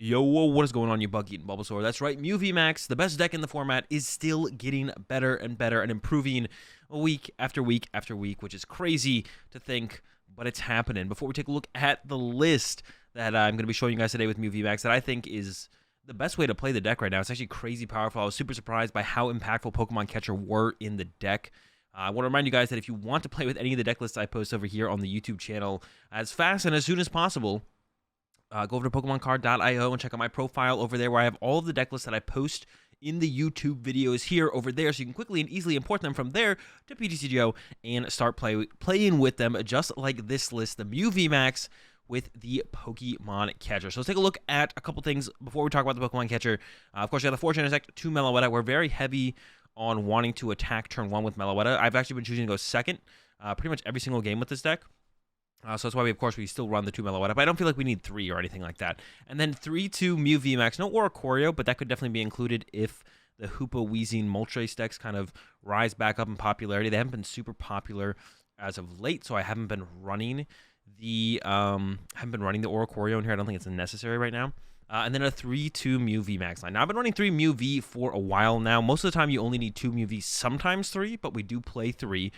Yo, whoa, what is going on, you bug-eating Bulbasaur? That's right, Mew VMAX, the best deck in the format, is still getting better and better and improving week after week after week, which is crazy to think, but it's happening. Before we take a look at the list that I'm going to be showing you guys today with Mew VMAX that I think is the best way to play the deck right now. It's actually crazy powerful. I was super surprised by how impactful Pokemon Catcher were in the deck. I want to remind you guys that if you want to play with any of the deck lists I post over here on the YouTube channel as fast and as soon as possible, go over to PokemonCard.io and check out my profile over there where I have all of the deck lists that I post in the YouTube videos here over there, so you can quickly and easily import them from there to PTCGO and start playing with them, just like this list, the Mew VMAX with the Pokemon Catcher. So let's take a look at a couple things before we talk about the Pokemon Catcher. Of course, you got the 4 Genesect, 2 Meloetta. We're very heavy on wanting to attack turn 1 with Meloetta. I've actually been choosing to go second pretty much every single game with this deck. So that's why, we still run the 2 Meloetta, but I don't feel like we need 3 or anything like that. And then 3-2 Mew VMAX. No Oricorio, but that could definitely be included if the Hoopa, Weezing, Moltres decks kind of rise back up in popularity. They haven't been super popular as of late, so I haven't been running the Oricorio in here. I don't think it's necessary right now. And then a 3-2 Mew VMAX line. Now, I've been running 3 Mew V for a while now. Most of the time, you only need 2 Mew V, sometimes 3, but we do play 3.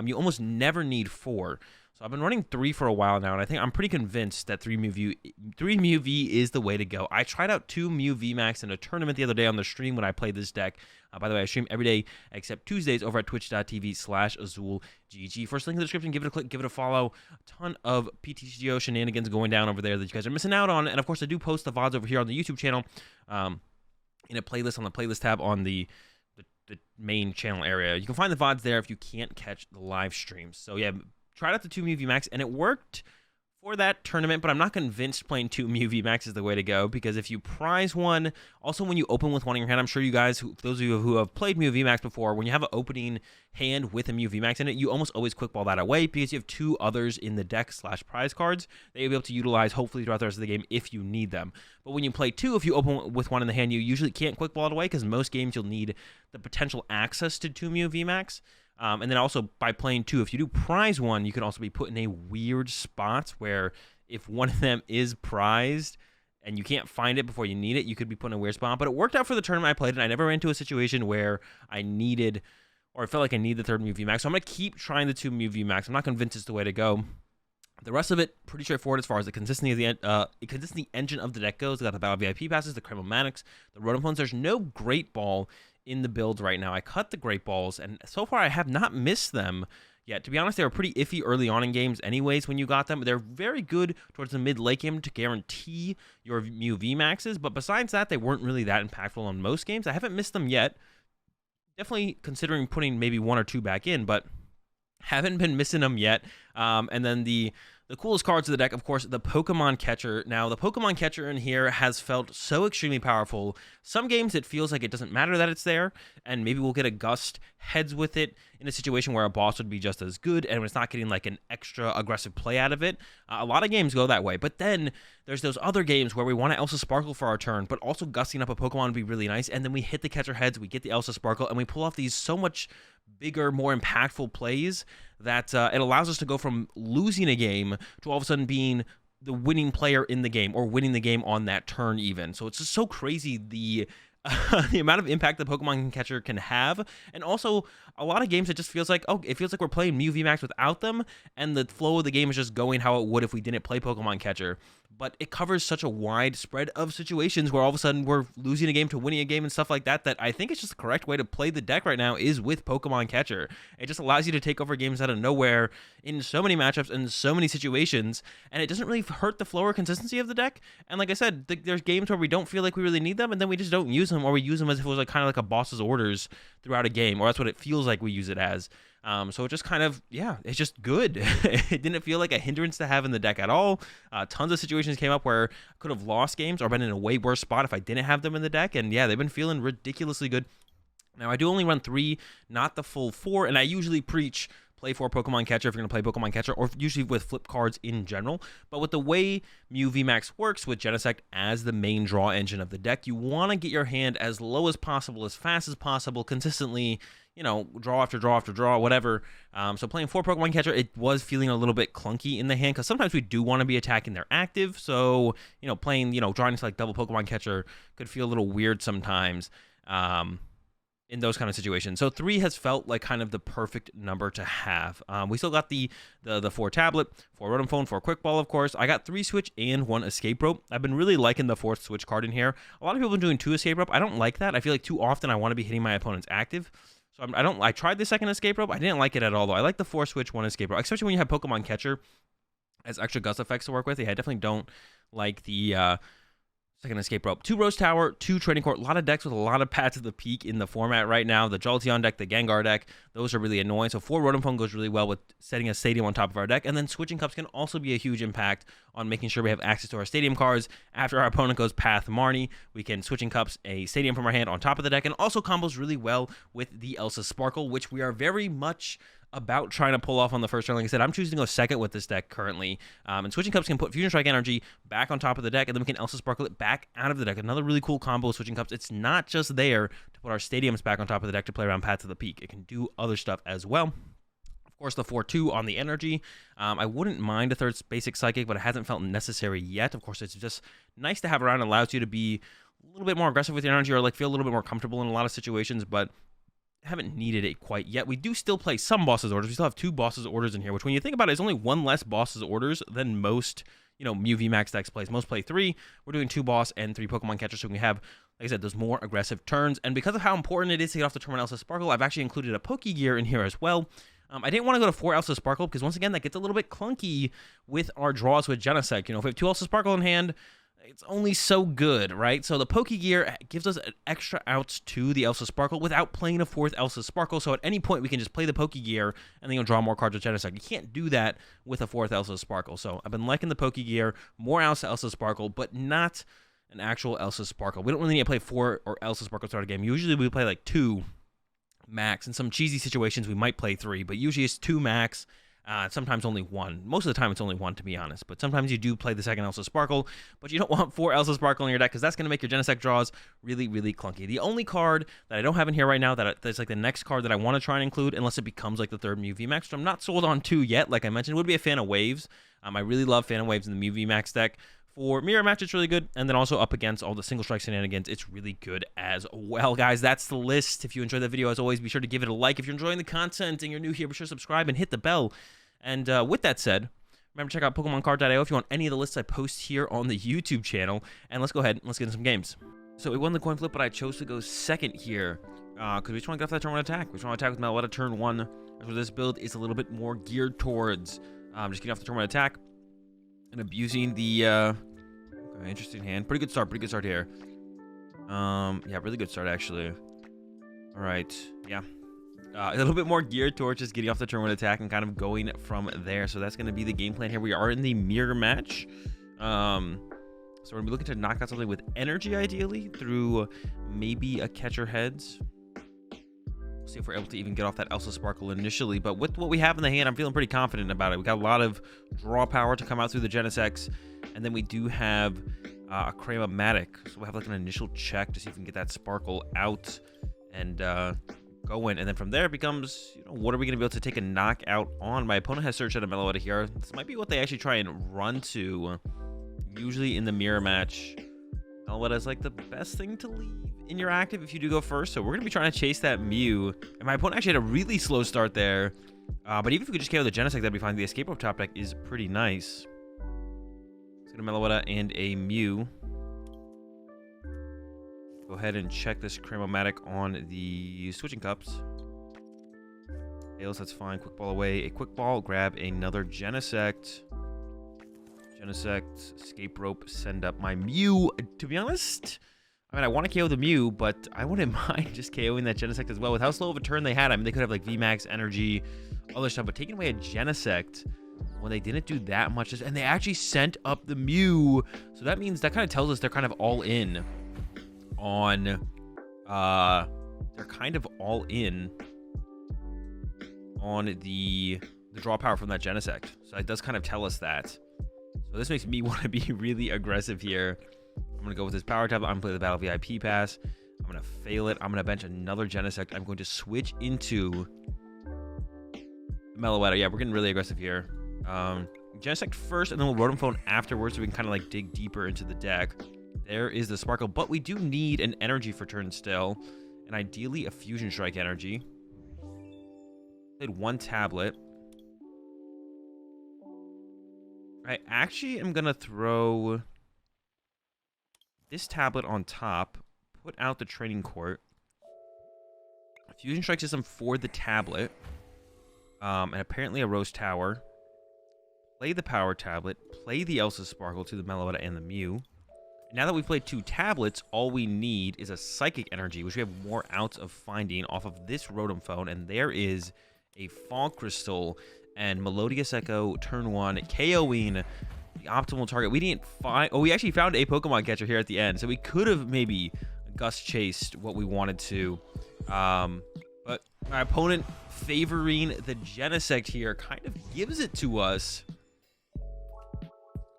You almost never need 4. So I've been running 3 for a while now, and I think I'm pretty convinced that 3 Mew V is the way to go. I tried out 2 Mew VMAX in a tournament the other day on the stream when I played this deck. By the way, I stream every day except Tuesdays over at twitch.tv/AzulGG. First link in the description. Give it a click, give it a follow. A ton of PTCGO shenanigans going down over there that you guys are missing out on. And of course, I do post the VODs over here on the YouTube channel in a playlist on the playlist tab on the main channel area. You can find the VODs there if you can't catch the live streams. So yeah, tried out the 2 Mew VMAX, and it worked for that tournament, but I'm not convinced playing 2 Mew VMAX is the way to go, because if you prize one, also when you open with one in your hand, I'm sure you guys, those of you who have played Mew VMAX before, when you have an opening hand with a Mew VMAX in it, you almost always quick ball that away, because you have 2 others in the deck / prize cards that you'll be able to utilize hopefully throughout the rest of the game if you need them. But when you play 2, if you open with one in the hand, you usually can't quick ball it away, because most games you'll need the potential access to 2 Mew VMAX. And then also, by playing 2, if you do prize 1, you can also be put in a weird spot where if one of them is prized and you can't find it before you need it, you could be put in a weird spot. But it worked out for the tournament I played, and I never ran into a situation where I needed, or I felt like I need the 3rd Mew VMAX. So I'm going to keep trying the 2 Mew VMAX. I'm not convinced it's the way to go. The rest of it, pretty straightforward as far as the consistency of the consistency engine of the deck goes. We got the Battle VIP passes, the Cremomatics, the Rotom. There's no Great Ball in the build right now. I cut the Great Balls, and so far I have not missed them yet. To be honest, they were pretty iffy early on in games anyways when you got them. They're very good towards the mid-late game to guarantee your Mew VMAXs, but besides that, they weren't really that impactful on most games. I haven't missed them yet. Definitely considering putting maybe 1 or 2 back in, but haven't been missing them yet. And then the coolest cards of the deck, of course, the Pokemon Catcher. Now, the Pokemon Catcher in here has felt so extremely powerful. Some games it feels like it doesn't matter that it's there, and maybe we'll get a Gust heads with it in a situation where a boss would be just as good, and it's not getting like an extra aggressive play out of it. A lot of games go that way, but then there's those other games where we want to Elsa Sparkle for our turn, but also gusting up a Pokemon would be really nice, and then we hit the Catcher heads, we get the Elsa Sparkle, and we pull off these so much bigger, more impactful plays that it allows us to go from losing a game to all of a sudden being the winning player in the game, or winning the game on that turn even. So it's just so crazy the amount of impact the Pokemon Catcher can have. And also, a lot of games it just feels like, oh, it feels like we're playing Mew VMAX without them, and the flow of the game is just going how it would if we didn't play Pokemon Catcher. But it covers such a wide spread of situations where all of a sudden we're losing a game to winning a game and stuff like that, that I think it's just the correct way to play the deck right now is with Pokemon Catcher. It just allows you to take over games out of nowhere in so many matchups and so many situations, and it doesn't really hurt the flow or consistency of the deck. And like I said, there's games where we don't feel like we really need them, and then we just don't use them, or we use them as if it was like kind of like a boss's orders throughout a game, or that's what it feels like we use it as. So it just kind of, yeah, it's just good. It didn't feel like a hindrance to have in the deck at all. Tons of situations came up where I could have lost games or been in a way worse spot if I didn't have them in the deck. And yeah, they've been feeling ridiculously good. Now, I do only run 3, not the full 4, and I usually preach play for Pokemon Catcher if you're going to play Pokemon Catcher, or usually with flip cards in general. But with the way Mew VMAX works with Genesect as the main draw engine of the deck, you want to get your hand as low as possible, as fast as possible, consistently, you know, draw after draw after draw, whatever. So playing for Pokemon Catcher, it was feeling a little bit clunky in the hand because sometimes we do want to be attacking their active. So, you know, playing, you know, drawing into like double Pokemon Catcher could feel a little weird sometimes. In those kind of situations. So 3 has felt like kind of the perfect number to have. We still got the 4 tablet, 4 Rotom Phone, 4 Quick Ball, of course. I got 3 Switch and 1 Escape Rope. I've been really liking the 4th Switch card in here. A lot of people are doing 2 Escape Rope. I don't like that. I feel like too often I want to be hitting my opponent's active. So I tried the 2nd Escape Rope. I didn't like it at all, though. I like the 4 Switch, 1 Escape Rope, especially when you have Pokemon Catcher as extra gust effects to work with. Yeah, I definitely don't like the 2nd Escape Rope. 2 Rose Tower, 2 Trading Court. A lot of decks with a lot of Paths of the Peak in the format right now. The Jolteon deck, the Gengar deck, those are really annoying. So 4 Rotom Phone goes really well with setting a Stadium on top of our deck. And then switching cups can also be a huge impact on making sure we have access to our Stadium cards. After our opponent goes Path Marnie, we can switching cups a Stadium from our hand on top of the deck. And also combos really well with the Elsa Sparkle, which we are very much about trying to pull off on the first turn. Like I said, I'm choosing to go 2nd with this deck currently. And Switching Cups can put Fusion Strike Energy back on top of the deck, and then we can Elsa Sparkle it back out of the deck. Another really cool combo with Switching Cups. It's not just there to put our Stadiums back on top of the deck to play around Paths of the Peak. It can do other stuff as well. Of course, the 4-2 on the energy. I wouldn't mind a 3rd Basic Psychic, but it hasn't felt necessary yet. Of course, it's just nice to have around. It allows you to be a little bit more aggressive with your energy, or like feel a little bit more comfortable in a lot of situations, but haven't needed it quite yet. We do still play some Boss's Orders. We still have 2 Boss's Orders in here, which when you think about it is only 1 less Boss's Orders than most, you know, Mew VMAX decks plays. Most play 3. We're doing 2 Boss and 3 Pokemon Catchers, so we can have, like I said, those more aggressive turns. And because of how important it is to get off the turn with Elsa Sparkle, I've actually included a Pokegear in here as well. I didn't want to go to 4 Elsa Sparkle because, once again, that gets a little bit clunky with our draws with Genesect. You know, if we have 2 Elsa Sparkle in hand, it's only so good, right? So the Pokegear gives us an extra outs to the Elsa Sparkle without playing a 4th Elsa Sparkle. So at any point, we can just play the Pokegear and then you'll draw more cards with Genesect. You can't do that with a 4th Elsa Sparkle. So I've been liking the Pokegear, more outs to Elsa Sparkle, but not an actual Elsa Sparkle. We don't really need to play 4 or Elsa Sparkle to start a game. Usually we play like 2 max. In some cheesy situations, we might play 3, but usually it's 2 max. Sometimes only 1. Most of the time, it's only 1, to be honest. But sometimes you do play the 2nd Elsa Sparkle, but you don't want 4 Elsa Sparkle in your deck because that's going to make your Genesect draws really, really clunky. The only card that I don't have in here right now that's like the next card that I want to try and include, unless it becomes like the 3rd Mew VMAX, which I'm not sold on 2 yet, like I mentioned, would be a Fan of Waves. I really love Fan of Waves in the Mew VMAX deck. For Mirror Match, it's really good, and then also up against all the single strike shenanigans, it's really good as well. Guys, that's the list. If you enjoyed the video, as always, be sure to give it a like. If you're enjoying the content and you're new here, be sure to subscribe and hit the bell. And with that said, remember to check out PokemonCard.io if you want any of the lists I post here on the YouTube channel. And let's go ahead and let's get into some games. So we won the coin flip, but I chose to go 2nd here because we just want to get off that turn 1 attack. We just want to attack with Meloetta turn 1. That's what this build is a little bit more geared towards. Just getting off the turn 1 attack and abusing the okay, interesting hand. Pretty good start here. Yeah, really good start actually. All right, yeah. A little bit more geared towards just getting off the turn 1 attack and kind of going from there. So that's going to be the game plan here. We are in the mirror match. So we're going to be looking to knock out something with energy, ideally, through maybe a catcher heads. We'll see if we're able to even get off that Elsa Sparkle initially. But with what we have in the hand, I'm feeling pretty confident about it. We got a lot of draw power to come out through the Genesect. And then we do have a Crayomatic. So we'll have like an initial check to see if we can get that Sparkle out and go in, and then from there it becomes, you know, what are we going to be able to take a knockout on? My opponent has searched out a Meloetta here. This might be what they actually try and run to. Usually in the mirror match, Meloetta is like the best thing to leave in your active if you do go first. So we're going to be trying to chase that Mew. And my opponent actually had a really slow start there. But even if we could just KO the Genesect, that'd be fine. The Escape Rope top deck is pretty nice. Let's get a Meloetta and a Mew. Go ahead and check this Crayomatic on the Switching Cups. Tails, that's fine. Quick Ball away. A Quick Ball. Grab another Genesect. Escape Rope. Send up my Mew. To be honest, I mean, I want to KO the Mew, but I wouldn't mind just KOing that Genesect as well. With how slow of a turn they had, I mean, they could have like VMAX, energy, other stuff, but taking away a Genesect when they didn't do that much, and they actually sent up the Mew. So that means, that kind of tells us they're kind of all in on, they're kind of all in on the draw power from that Genesect. So it does kind of tell us that. So this makes me want to be really aggressive here. I'm going to go with this power tablet. I'm going to play the Battle VIP pass. I'm going to fail it. I'm going to bench another Genesect. I'm going to switch into Meloetta. Yeah, we're getting really aggressive here. Genesect first, and then we'll Rotom Phone afterwards so we can kind of like dig deeper into the deck. There is the Sparkle, but we do need an energy for turn still, and ideally a Fusion Strike energy. Played one tablet. I actually am going to throw this tablet on top, put out the Training Court, Fusion Strike System for the tablet, and apparently a Rose Tower. Play the Power Tablet, play the Elsa Sparkle to the Meloetta and the Mew. Now that we've played two tablets, all we need is a Psychic Energy, which we have more outs of finding off of this Rotom Phone, and there is a Fog Crystal and Melodious Echo, turn 1, KOing the optimal target. We didn't find... Oh, we actually found a Pokemon Catcher here at the end, so we could have maybe Gust chased what we wanted to. But my opponent favoring the Genesect here kind of gives it to us.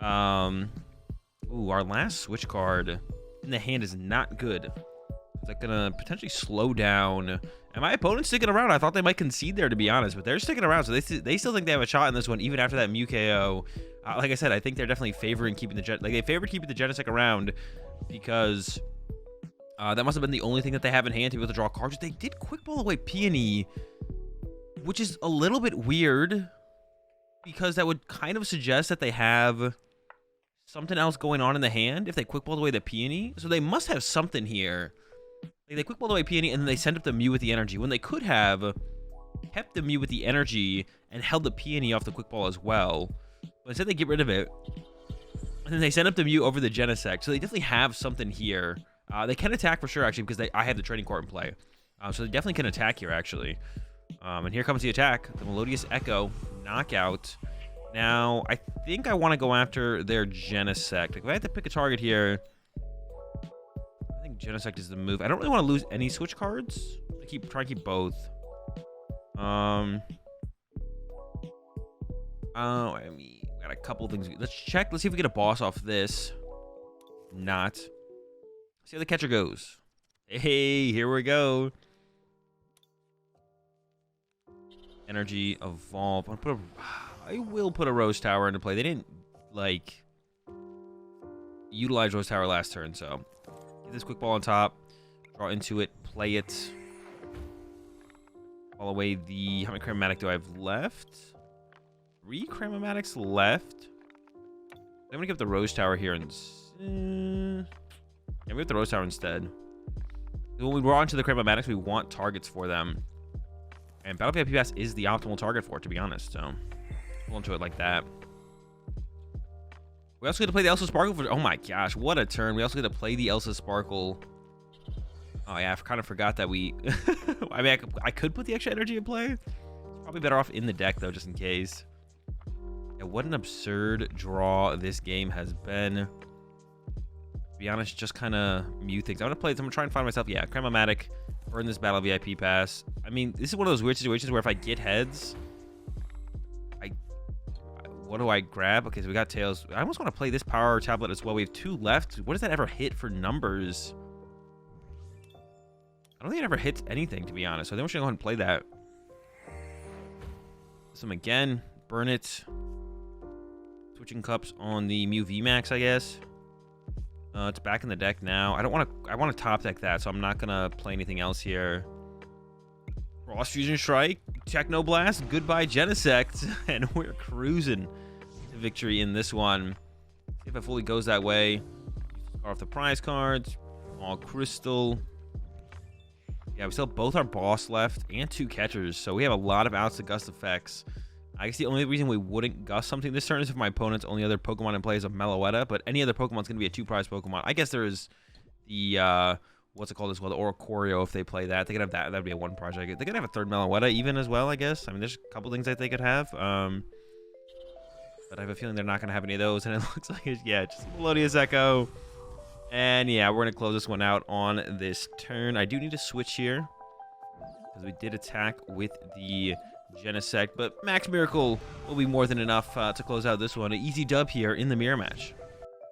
Ooh, our last switch card in the hand is not good. Is that gonna potentially slow down? And my opponent's sticking around. I thought they might concede there, to be honest, but they're sticking around, so they still think they have a shot in this one, even after that Mew KO. Like I said, I think they're definitely favoring keeping the they favored keeping the Genesect around because that must have been the only thing that they have in hand to be able to draw cards. They did Quick Ball away Peony, which is a little bit weird because that would kind of suggest that they have something else going on in the hand if they Quick Balled away the Peony. So they must have something here. They Quick Balled away Peony and then they send up the Mew with the energy, when they could have kept the Mew with the energy and held the Peony off the Quick Ball as well. But instead they get rid of it. And then they send up the Mew over the Genesect. So they definitely have something here. They can attack for sure, actually, because I have the Training Court in play. So they definitely can attack here, actually. And here comes the attack. The Melodious Echo. Knockout. Now, I think I want to go after their Genesect. If I had to pick a target here, I think Genesect is the move. I don't really want to lose any switch cards. Try and keep both. I mean, we got a couple things. Let's check. Let's see if we get a boss off this. Not. See how the catcher goes. Hey, here we go. Energy evolve. I will put a Rose Tower into play. They didn't like utilize Rose Tower last turn, so get this Quick Ball on top, draw into it, play it. Fall away the... How many Chromatic do I have left? 3 Chromatics left. I'm gonna give the Rose Tower here and yeah, we have the Rose Tower instead. When we draw into the Chromatics, we want targets for them. And Battle VIP Pass is the optimal target for it, to be honest, so hold on to it like that. We also get to play the Elsa Sparkle for... Oh my gosh, what a turn. We also get to play the Elsa Sparkle. Oh yeah, I kind of forgot that we... I mean, I could put the extra energy in play. Probably better off in the deck, though, just in case. Yeah, what an absurd draw this game has been. To be honest, just kind of Mew things. I'm going to play this. I'm going to try and find myself... Yeah, Cramomatic. Burn this Battle VIP Pass. I mean, this is one of those weird situations where if I get heads... What do I grab? Okay, so we got Tails. I almost want to play this Power Tablet as well. We have 2 left. What does that ever hit for numbers? I don't think it ever hits anything, to be honest. So I think we're just going to go ahead and play that. Some again. Burn it. Switching cups on the Mew VMAX, I guess. It's back in the deck now. I want to top deck that, so I'm not going to play anything else here. Frost Fusion Strike, Techno Blast, goodbye Genesect, and we're cruising to victory in this one. If it fully goes that way, off the prize cards, all crystal. Yeah, we still have both our boss left and 2 catchers, so we have a lot of outs to Gust effects. I guess the only reason we wouldn't Gust something this turn is if my opponent's only other Pokemon in play is a Meloetta, but any other Pokemon's going to be a 2-prize Pokemon. I guess there is the... what's it called as well? The Oricorio, if they play that. They could have that. That would be a 1 project. They could have a 3rd Meloetta even as well, I guess. I mean, there's a couple things that they could have. But I have a feeling they're not going to have any of those. And it looks like, yeah, just Melodious Echo. And yeah, we're going to close this one out on this turn. I do need to switch here, because we did attack with the Genesect, but Max Miracle will be more than enough to close out this one. An easy dub here in the mirror match.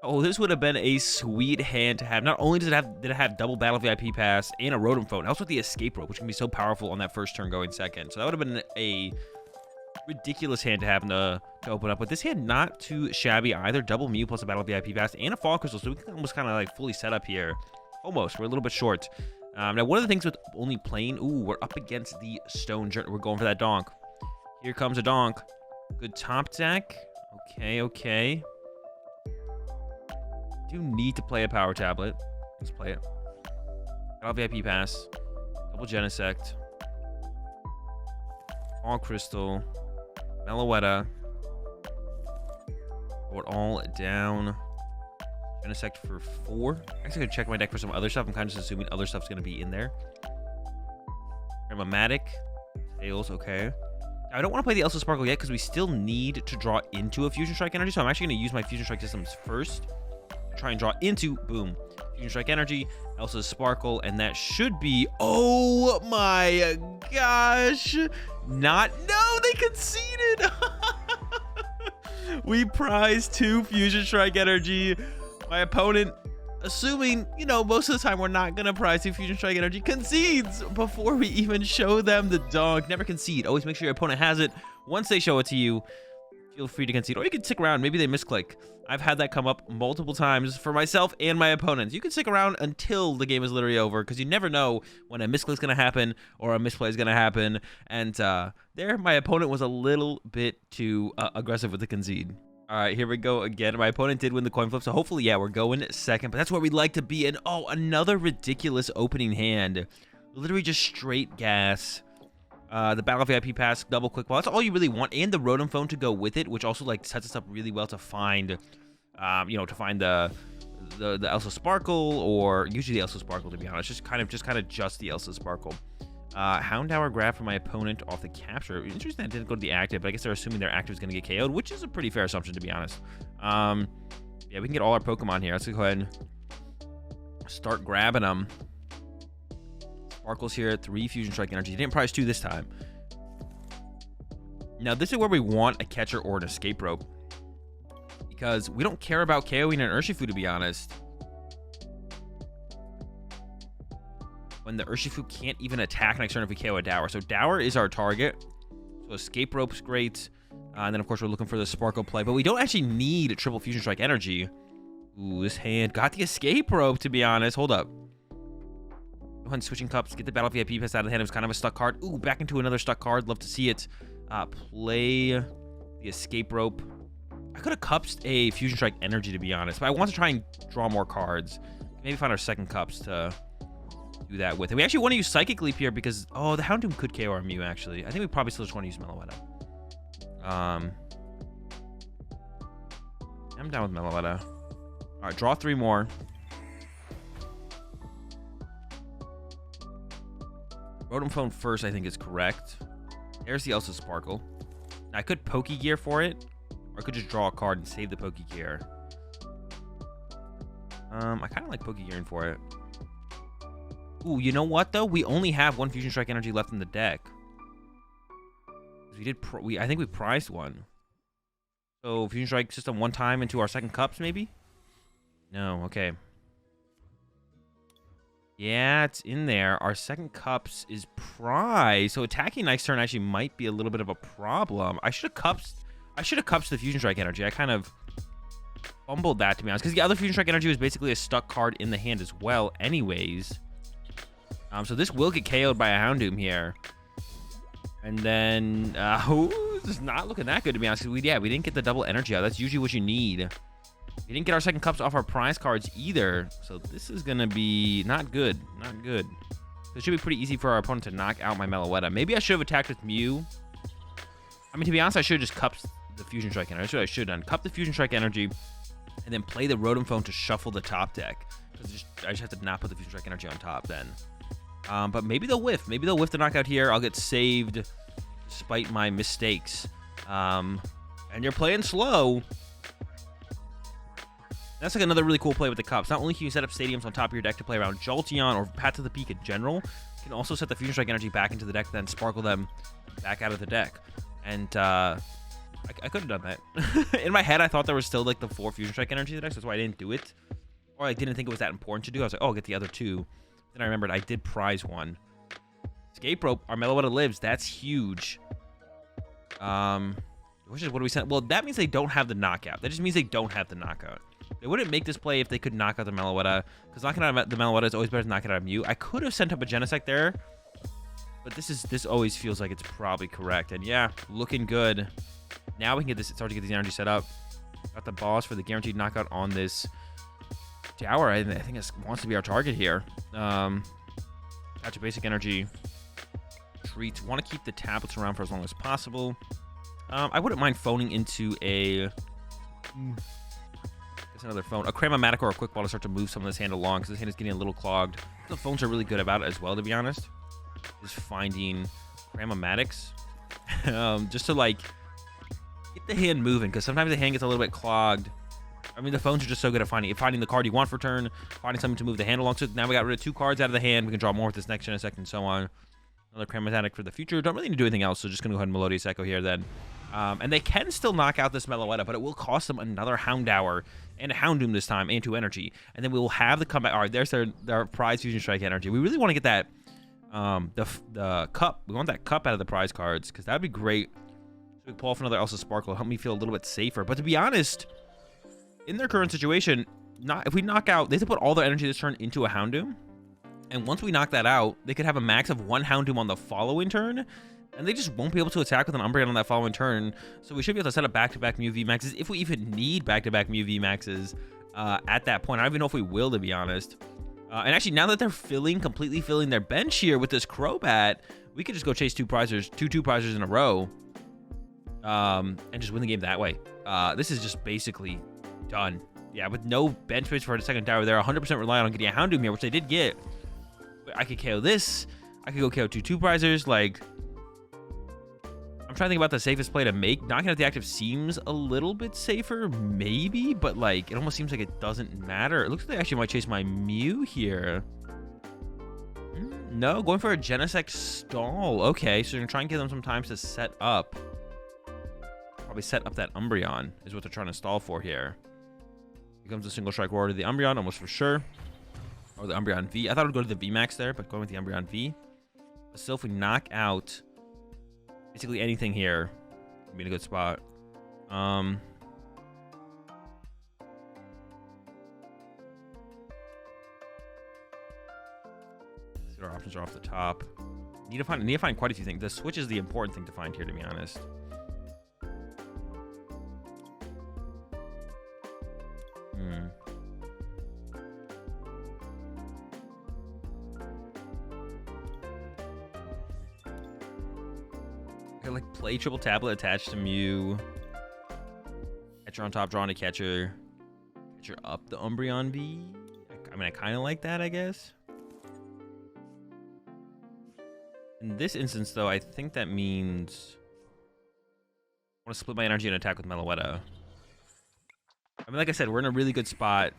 Oh, this would have been a sweet hand to have. Not only did it have double battle VIP pass and a Rotom phone, also the escape rope, which can be so powerful on that first turn going second. So that would have been a ridiculous hand to have to open up. But this hand not too shabby either. Double Mew plus a battle VIP pass and a Fall Crystal, so we can almost kind of like fully set up here. Almost. We're a little bit short. Now, one of the things with only playing, ooh, we're up against the Stone Journey. We're going for that Donk. Here comes a Donk. Good top deck. Okay, okay. Do need to play a Power Tablet. Let's play it. Battle VIP pass. Double Genesect. All Crystal. Meloetta. Throw it all down. Genesect for 4. Actually, gonna check my deck for some other stuff. I'm kind of just assuming other stuff's gonna be in there. Matic. Tails, okay. I don't want to play the Elsa Sparkle yet because we still need to draw into a Fusion Strike Energy. So I'm actually gonna use my Fusion Strike systems first. Try and draw into, boom, Fusion Strike Energy, Elsa's Sparkle, and that should be, oh my gosh. No, they conceded. We prized 2 Fusion Strike Energy. My opponent, assuming, you know, most of the time we're not going to prize 2 Fusion Strike Energy, concedes before we even show them the Donk. Never concede. Always make sure your opponent has it. Once they show it to you, feel free to concede. Or you can stick around. Maybe they misclick. I've had that come up multiple times for myself and my opponents. You can stick around until the game is literally over because you never know when a misclick is going to happen or a misplay is going to happen. And there, my opponent was a little bit too aggressive with the concede. All right, here we go again. My opponent did win the coin flip, so hopefully, yeah, we're going second. But that's where we'd like to be. And, oh, another ridiculous opening hand. Literally just straight gas. The Battle VIP Pass, double quick ball. That's all you really want. And the Rotom phone to go with it, which also, like, sets us up really well to find, you know, to find the Elsa Sparkle, or usually the Elsa Sparkle, to be honest. Just the Elsa Sparkle. Houndour grab for my opponent off the capture. Interesting that didn't go to the active, but I guess they're assuming their active is going to get KO'd, which is a pretty fair assumption, to be honest. Yeah, we can get all our Pokemon here. Let's go ahead and start grabbing them. Sparkles here, 3 Fusion Strike Energy. Didn't prize 2 this time. Now, this is where we want a catcher or an escape rope, because we don't care about KOing an Urshifu, to be honest. When the Urshifu can't even attack next turn if we KO a Dower. So Dower is our target. So escape rope's great. And then, of course, we're looking for the Sparkle play. But we don't actually need a triple Fusion Strike Energy. Ooh, this hand got the escape rope, to be honest. Hold up. Go ahead and switching cups. Get the Battle VIP pass out of the hand. It was kind of a stuck card. Ooh, back into another stuck card. Love to see it. Play the escape rope. I could have cupped a Fusion Strike Energy, to be honest. But I want to try and draw more cards. Maybe find our second cups to do that with it. We actually want to use Psychic Leap here because, oh, the Houndoom could KO our Mew, actually. I think we probably still just want to use Meloetta. I'm down with Meloetta. All right, draw 3 more. Rotom phone first, I think, is correct. There's the Elsa Sparkle. Now, I could Pokegear for it, or I could just draw a card and save the Pokegear. I kind of like Pokegearing for it. Ooh, you know what, though? We only have 1 Fusion Strike Energy left in the deck. I think we prized 1. So, Fusion Strike system 1 time into our second cups, maybe? No, okay. Yeah, it's in there. Our second cups is prized. So, attacking next turn actually might be a little bit of a problem. I should have cupped the Fusion Strike Energy. I kind of fumbled that, to be honest. Because the other Fusion Strike Energy was basically a stuck card in the hand as well, anyways. So this will get KO'd by a Houndoom here. And then, this is not looking that good, to be honest. We didn't get the double energy out. That's usually what you need. We didn't get our second cups off our prize cards either. So this is going to be not good. Not good. So it should be pretty easy for our opponent to knock out my Meloetta. Maybe I should have attacked with Mew. I mean, to be honest, I should have just cupped the Fusion Strike Energy. That's what I should have done. Cup the Fusion Strike Energy, and then play the Rotom phone to shuffle the top deck. I just have to not put the Fusion Strike Energy on top then. But maybe they'll whiff. Maybe they'll whiff the knockout here. I'll get saved despite my mistakes. And you're playing slow. That's like another really cool play with the cups. Not only can you set up stadiums on top of your deck to play around Jolteon or Path to the Peak in general, you can also set the Fusion Strike Energy back into the deck, then sparkle them back out of the deck. And I could have done that. In my head, I thought there was still like the 4 Fusion Strike energy in the deck, so that's why I didn't do it. Or I didn't think it was that important to do. I was like, oh, I'll get the other 2. Then I remembered I did prize 1. Escape Rope, our Meloetta lives. That's huge. What do we send? Well, that means they don't have the knockout. That just means they don't have the knockout. They wouldn't make this play if they could knock out the Meloetta, because knocking out the Meloetta is always better than knocking out a Mew. I could have sent up a Genesect there, but this always feels like it's probably correct. And yeah, looking good. Now we can get this. Start to get these energy set up. Got the boss for the guaranteed knockout on this tower. I think it wants to be our target here. Got your basic energy. Treats. Want to keep the tablets around for as long as possible. I wouldn't mind phoning into a another phone, a Cramomatic or a Quick Ball to start to move some of this hand along, because this hand is getting a little clogged. The phones are really good about it as well, to be honest. Is finding Cramomatics just to like get the hand moving, because sometimes the hand gets a little bit clogged. I mean, the phones are just so good at finding the card you want for turn, finding something to move the hand along. So now we got rid of 2 cards out of the hand. We can draw more with this next Genesect and so on. Another Cramomatic for the future. Don't really need to do anything else, so just gonna go ahead and Melodious Echo here then. And they can still knock out this Meloetta, but it will cost them another Houndour and a Houndoom this time, and 2 energy. And then we will have the comeback. All right, there's their prize Fusion Strike energy. We really want to get that, the cup. We want that cup out of the prize cards, because that would be great. So we can pull off another Elsa Sparkle, help me feel a little bit safer. But to be honest, in their current situation, if we knock out, they have to put all their energy this turn into a Houndoom. And once we knock that out, they could have a max of 1 Houndoom on the following turn. And they just won't be able to attack with an Umbreon on that following turn. So we should be able to set up back-to-back Mew VMAXs, if we even need back-to-back Mew VMAXs at that point. I don't even know if we will, to be honest. And actually, now that they're completely filling their bench here with this Crobat, we could just go chase 2 prizers in a row. And just win the game that way. This is just basically done. Yeah, with no bench space for a second tower, they're 100% reliant on getting a Houndoom here, which they did get. I could KO this. I could go KO 2 prizers. Like, I'm trying to think about the safest play to make. Knocking out the active seems a little bit safer, maybe, but like, it almost seems like it doesn't matter. It looks like they actually might chase my Mew here. No, going for a Genesect stall. Okay, so they're gonna try and give them some time to set up. Probably set up that Umbreon is what they're trying to stall for here. Here comes a single strike roar to the Umbreon, almost for sure. Or the Umbreon V. I thought it would go to the VMAX there, but going with the Umbreon V. But still, if we knock out basically anything here, we'll be in a good spot. See what our options are off the top. Need to find quite a few things. The switch is the important thing to find here, to be honest. Like play triple tablet attached to Mew. Catcher on top, drawing a catcher. Catcher up the Umbreon V. I mean, I kind of like that, I guess. In this instance, though, I think that means I want to split my energy and attack with Meloetta. I mean, like I said, we're in a really good spot.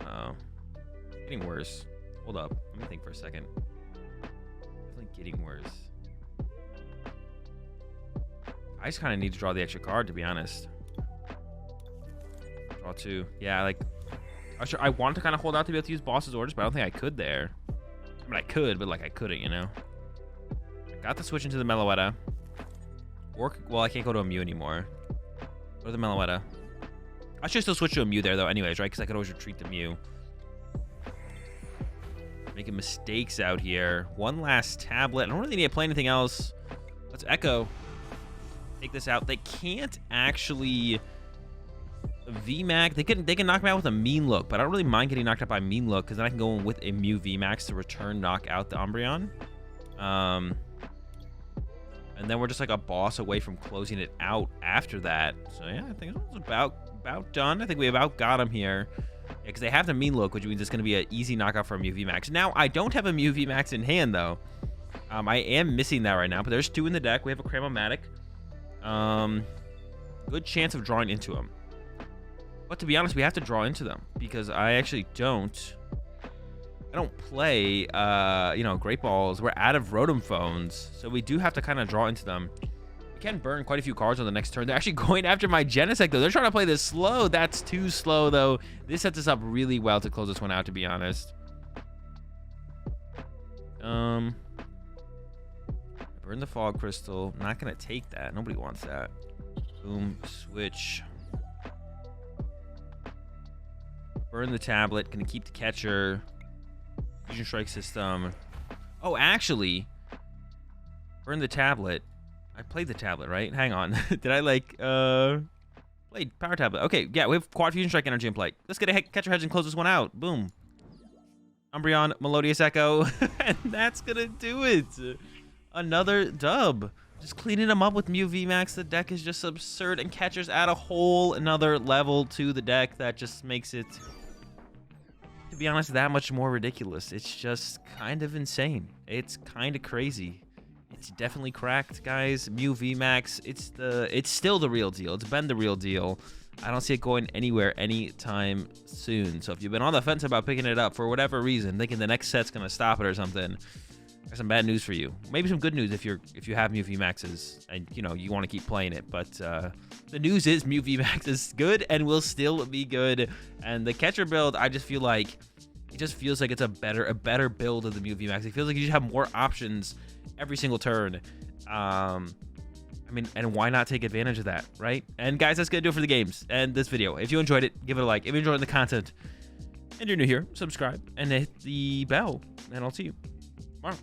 Oh, getting worse. Hold up. Let me think for a second. Definitely getting worse. I just kind of need to draw the extra card, to be honest. Draw 2. Yeah, like, I wanted to kind of hold out to be able to use boss's orders, but I don't think I could there. I mean, I could, but like I couldn't, you know. I got to switch into the Meloetta. Or, well, I can't go to a Mew anymore. Go to the Meloetta. I should still switch to a Mew there, though, anyways, right? Because I could always retreat the Mew. Making mistakes out here. One last tablet. I don't really need to play anything else. Let's Echo. Take this out. They can't actually VMAX. They can knock me out with a Mean Look, but I don't really mind getting knocked out by Mean Look, because then I can go in with a Mew VMAX to return knock out the Umbreon. And then we're just like a boss away from closing it out after that. So yeah, I think it's about done. I think we about got him here. Yeah, because they have the Mean Look, which means it's going to be an easy knockout for a Mew VMAX. Now, I don't have a Mew VMAX in hand, though. I am missing that right now, but there's 2 in the deck. We have a Cramomatic. Good chance of drawing into them. But to be honest, we have to draw into them, because I actually don't I don't play, you know, Great Balls. We're out of Rotom phones, so we do have to kind of draw into them. We can burn quite a few cards on the next turn. They're actually going after my Genesect, though. They're trying to play this slow. That's too slow, though. This sets us up really well to close this one out, to be honest. Burn the Fog Crystal. Not going to take that. Nobody wants that. Boom. Switch. Burn the tablet. Gonna keep the catcher. Fusion Strike system. Oh, actually, burn the tablet. I played the tablet, right? Hang on. Did I like played power tablet? Okay, yeah, we have quad Fusion Strike energy in play. Let's get a catcher hedge and close this one out. Boom. Umbreon, Melodious Echo, and that's gonna do it. Another dub. Just cleaning them up with Mew VMAX. The deck is just absurd, and catchers add a whole another level to the deck that just makes it, to be honest, that much more ridiculous. It's just kind of insane. It's kind of crazy. It's definitely cracked, guys. Mew VMAX, it's still the real deal. It's been the real deal. I don't see it going anywhere anytime soon. So if you've been on the fence about picking it up for whatever reason, thinking the next set's gonna stop it or something, there's some bad news for you. Maybe some good news if you have Mew VMAXs and you know you want to keep playing it. But the news is Mew VMAX is good and will still be good. And the catcher build, I just feel like it just feels like it's a better build of the Mew VMAX. It feels like you should have more options every single turn. I mean, and why not take advantage of that, right? And guys, that's gonna do it for the games and this video. If you enjoyed it, give it a like. If you enjoyed the content and you're new here, subscribe and hit the bell, and I'll see you tomorrow.